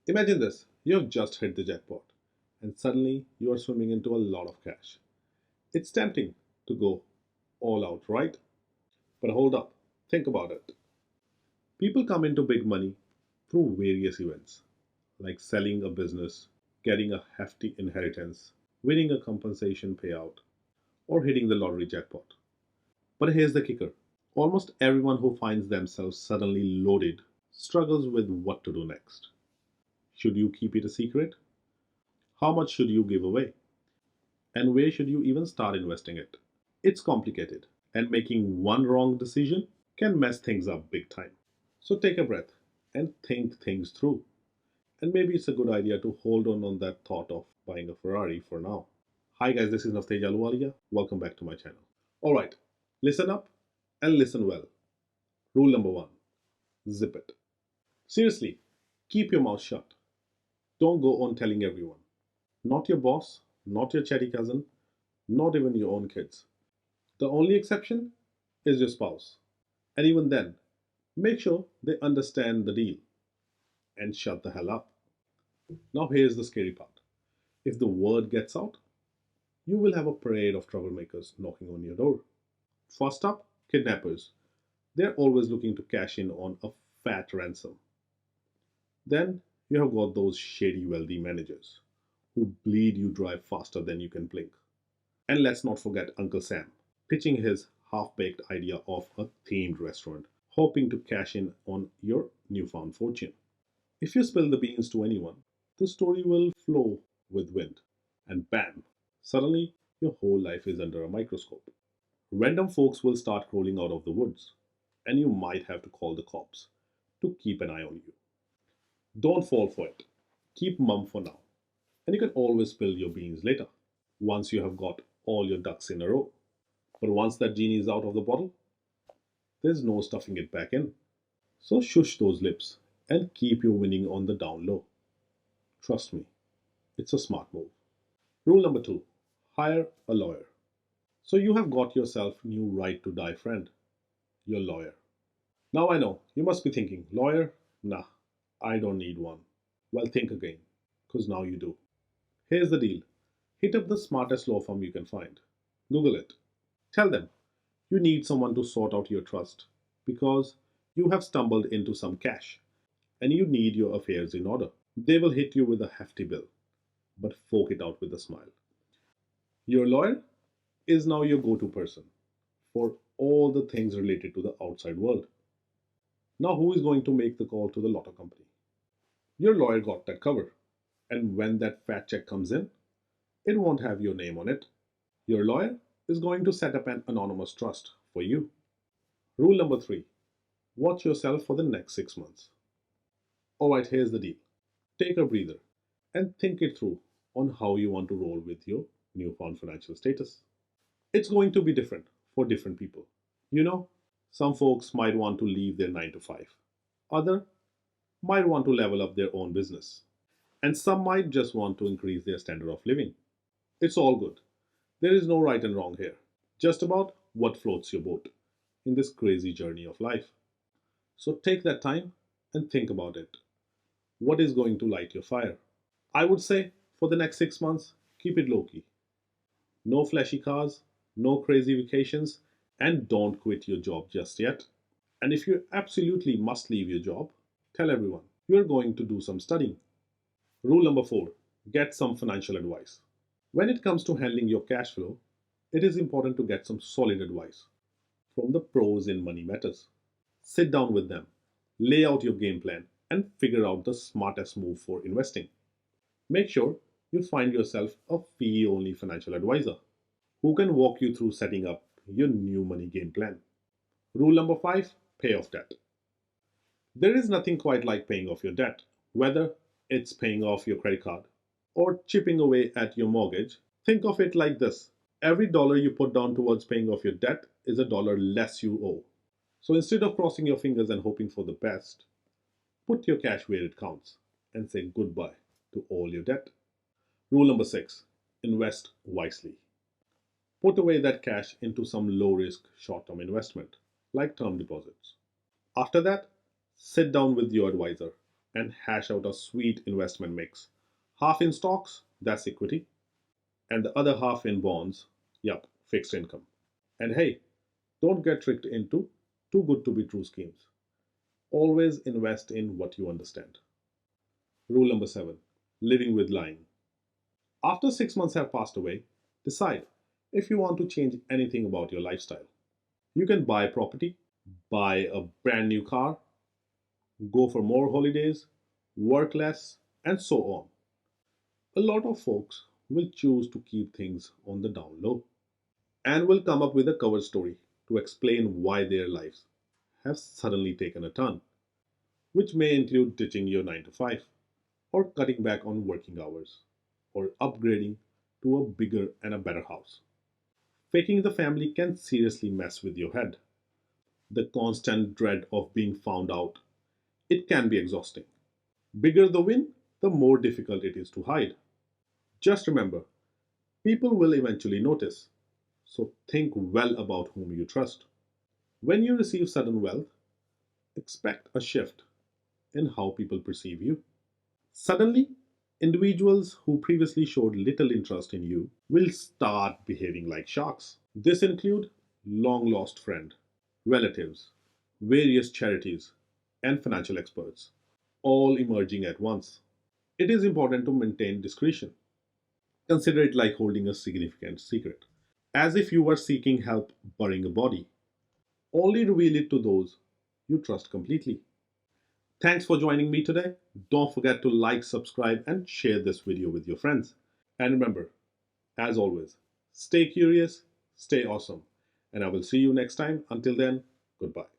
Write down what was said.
Imagine this, you have just hit the jackpot, and suddenly you are swimming into a lot of cash. It's tempting to go all out, right? But hold up, think about it. People come into big money through various events, like selling a business, getting a hefty inheritance, winning a compensation payout, or hitting the lottery jackpot. But here's the kicker, almost everyone who finds themselves suddenly loaded struggles with what to do next. Should you keep it a secret? How much should you give away? And where should you even start investing it? It's complicated, and making one wrong decision can mess things up big time. So take a breath and think things through. And maybe it's a good idea to hold on that thought of buying a Ferrari for now. Hi guys, this is Navtej Aluwalia. Welcome back to my channel. Alright, listen up and listen well. Rule number one, zip it. Seriously, keep your mouth shut. Don't go on telling everyone. Not your boss, not your chatty cousin, not even your own kids. The only exception is your spouse. And even then, make sure they understand the deal and shut the hell up. Now, here's the scary part. If the word gets out, you will have a parade of troublemakers knocking on your door. First up, kidnappers. They're always looking to cash in on a fat ransom. Then you have got those shady wealthy managers who bleed you dry faster than you can blink. And let's not forget Uncle Sam, pitching his half baked idea of a themed restaurant, hoping to cash in on your newfound fortune. If you spill the beans to anyone, the story will flow with wind, and bam, suddenly your whole life is under a microscope. Random folks will start crawling out of the woods, and you might have to call the cops to keep an eye on you. Don't fall for it. Keep mum for now, and you can always spill your beans later, once you have got all your ducks in a row. But once that genie is out of the bottle, there's no stuffing it back in. So shush those lips and keep your winning on the down low. Trust me, it's a smart move. Rule number two, hire a lawyer. So you have got yourself new right to die friend, your lawyer. Now I know, you must be thinking, lawyer? Nah, I don't need one. Well, think again, because now you do. Here's the deal. Hit up the smartest law firm you can find. Google it. Tell them you need someone to sort out your trust because you have stumbled into some cash and you need your affairs in order. They will hit you with a hefty bill, but fork it out with a smile. Your lawyer is now your go to person for all the things related to the outside world. Now, who is going to make the call to the lotto company? Your lawyer got that cover, and when that fat check comes in, it won't have your name on it. Your lawyer is going to set up an anonymous trust for you. Rule number three, watch yourself for the next 6 months. Alright, here's the deal. Take a breather and think it through on how you want to roll with your newfound financial status. It's going to be different for different people. You know, some folks might want to leave their 9 to 5. Other might want to level up their own business. And some might just want to increase their standard of living. It's all good. There is no right and wrong here. Just about what floats your boat in this crazy journey of life. So take that time and think about it. What is going to light your fire? I would say for the next 6 months, keep it low key. No flashy cars, no crazy vacations, and don't quit your job just yet. And if you absolutely must leave your job, tell everyone you're going to do some studying. Rule number four, get some financial advice. When it comes to handling your cash flow, it is important to get some solid advice from the pros in money matters. Sit down with them, lay out your game plan, and figure out the smartest move for investing. Make sure you find yourself a fee only financial advisor who can walk you through setting up your new money game plan. Rule number five, pay off debt. There is nothing quite like paying off your debt, whether it's paying off your credit card or chipping away at your mortgage. Think of it like this, every dollar you put down towards paying off your debt is a dollar less you owe. So instead of crossing your fingers and hoping for the best, put your cash where it counts and say goodbye to all your debt. Rule number six, invest wisely. Put away that cash into some low risk short term investment like term deposits. After that, sit down with your advisor and hash out a sweet investment mix. Half in stocks, that's equity, and the other half in bonds, yup, fixed income. And hey, don't get tricked into too good to be true schemes. Always invest in what you understand. Rule number 7, living with lying. After 6 months have passed away, decide if you want to change anything about your lifestyle. You can buy property, buy a brand new car, go for more holidays, work less, and so on. A lot of folks will choose to keep things on the down low and will come up with a cover story to explain why their lives have suddenly taken a turn, which may include ditching your 9 to 5, or cutting back on working hours, or upgrading to a bigger and a better house. Faking the family can seriously mess with your head. The constant dread of being found out, it can be exhausting. Bigger the win, the more difficult it is to hide. Just remember, people will eventually notice, so think well about whom you trust. When you receive sudden wealth, expect a shift in how people perceive you. Suddenly, individuals who previously showed little interest in you will start behaving like sharks. This include long lost friend, relatives, various charities, and financial experts, all emerging at once. It is important to maintain discretion. Consider it like holding a significant secret, as if you were seeking help burying a body. Only reveal it to those you trust completely. Thanks for joining me today. Don't forget to like, subscribe, and share this video with your friends. And remember, as always, stay curious, stay awesome, and I will see you next time. Until then, goodbye.